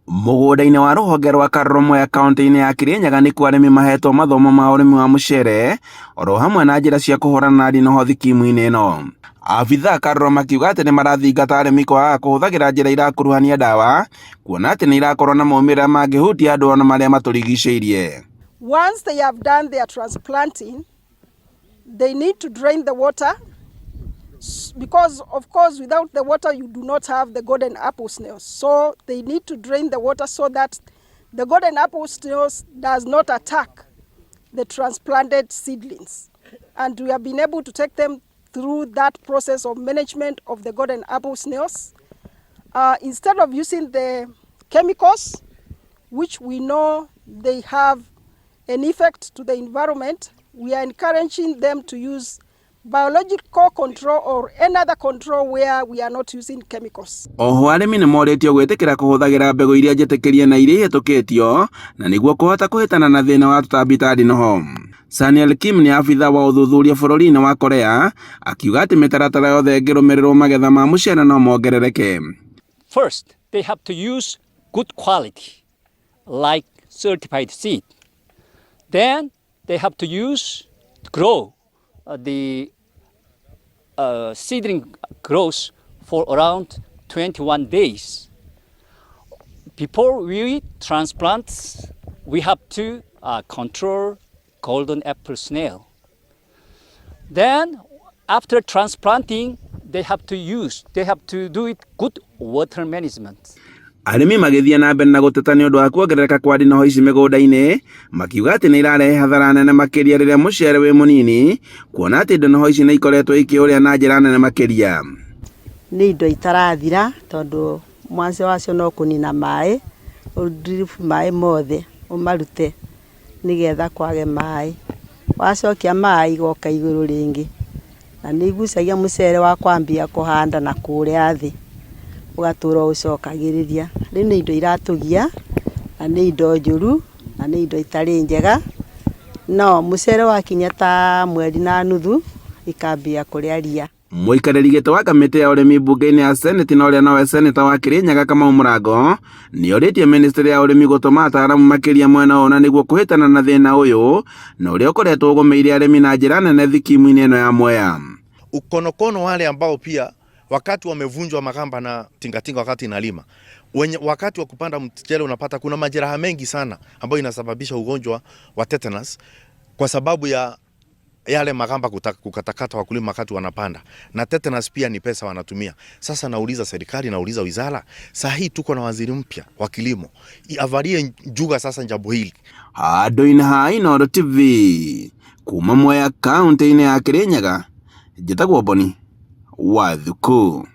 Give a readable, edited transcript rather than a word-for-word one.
Mũgũnda-inĩ wa rũhonge rwa Mwea kaunti-inĩ ya Kirinyaga nĩ arĩmi mahetwo mathomo ma ũrĩmi wa mũcere oro hamwe na njĩra cia kũhũrana na ndinoho thikimu-inĩ ĩno. Abitha makiuga atĩ nĩ marathingata arĩmi kwaga kũhũthagĩra njĩra irakuruhania ndawa, kuona atĩ nĩ irakorwo na maumĩrĩra mangĩhutia andũ ona marĩa matũrigicĩirie. Once they have done their transplanting, they need to drain the water, because of course without the water you do not have the golden apple snails. So they need to drain the water so that the golden apple snails does not attack the transplanted seedlings. And we have been able to take them through that process of management of the golden apple snails. Instead of using the chemicals, which we know they have an effect to the environment, we are encouraging them to use biological control or another control where we are not using chemicals. Oho arĩmi nĩ moretio gwĩtĩkĩra kũhũthagĩra mbegũ iria njĩtĩkĩrie na iria ihetũkĩtio na nĩguo kũhota kũhĩtana na thĩna wa tũtambi ta ndinoho. Daniel Kim nĩ abitha wa ũthuthuria bũrũri-inĩ wa Korea, akiuga atĩ mĩtaratara yothe ĩngĩrũmĩrĩrwo magetha ma mũcere no mongerereke. First, they have to use good quality, like certified seed. Then they have to grow the seedling grows for around 21 days. Before we transplant, we have to control golden apple snail. Then after transplanting, they have to do it good water management. Arĩmi magĩthiĩ na mbere na gũteta nĩ ũndũ wa kuongerereka kwa ndinoho ici mĩgũnda-inĩ, makiuga atĩ nĩ irarehe hathara nene makĩria rĩrĩa mũcere wĩ mũnini, kuona atĩ ndinoho ici nĩ ikoretwo ikĩũrĩa na njĩra nene makĩria. Nĩ indo itarathira tondũ mwanzo wacio no kũnina maĩ, drip maĩ mothe ũmarute nĩgetha kwage maĩ. Wacokia maĩ igoka igũrũ rĩngĩ, na nĩ igucagia mũcere wa kwambia kũhanda na kũrĩa thĩ ugatura ucokagĩrĩria. Rĩu nĩ indo iratũgia na nĩ indo njũru na nĩ indo itarĩ njega, no mũcere wakinya ta mweri na nuthu ikambia kũrĩa ria. Mũikarĩri gĩtĩ wa kamĩtĩ ya ũrĩmi mbunge-inĩ ya Senate na ũrĩa nowe seneta wa Kirinyaga Kamau Mũrango nĩ orĩtie ministry ya ũrĩmi gũtũma ataaramu makĩria mwena ũyũ na nĩguo kũhĩtana na thĩna ũyũ na ũrĩa ũkoretwo ũgũmĩire arĩmi na njĩra nene thikimu-inĩ ĩno ya Mwea. Ukonokono wale ambao pia wakati wamevunjwa magamba na tingatinga wakati inalima, wakati wa kupanda mchele unapata kuna majeraha mengi sana ambayo inasababisha ugonjwa wa tetanus kwa sababu ya yale magamba kukatakata wakulima wakati wanapanda, na tetanus pia ni pesa wanatumia. Sasa nauliza serikali, nauliza wizara, saa hii tuko na waziri mpya wa kilimo, avalie njuga sasa jambo hili. Handũ-inĩ ha Inooro TV kuma Mwea kaunti-inĩ ya Kirinyaga, njĩtagwo Boni wa Thuku.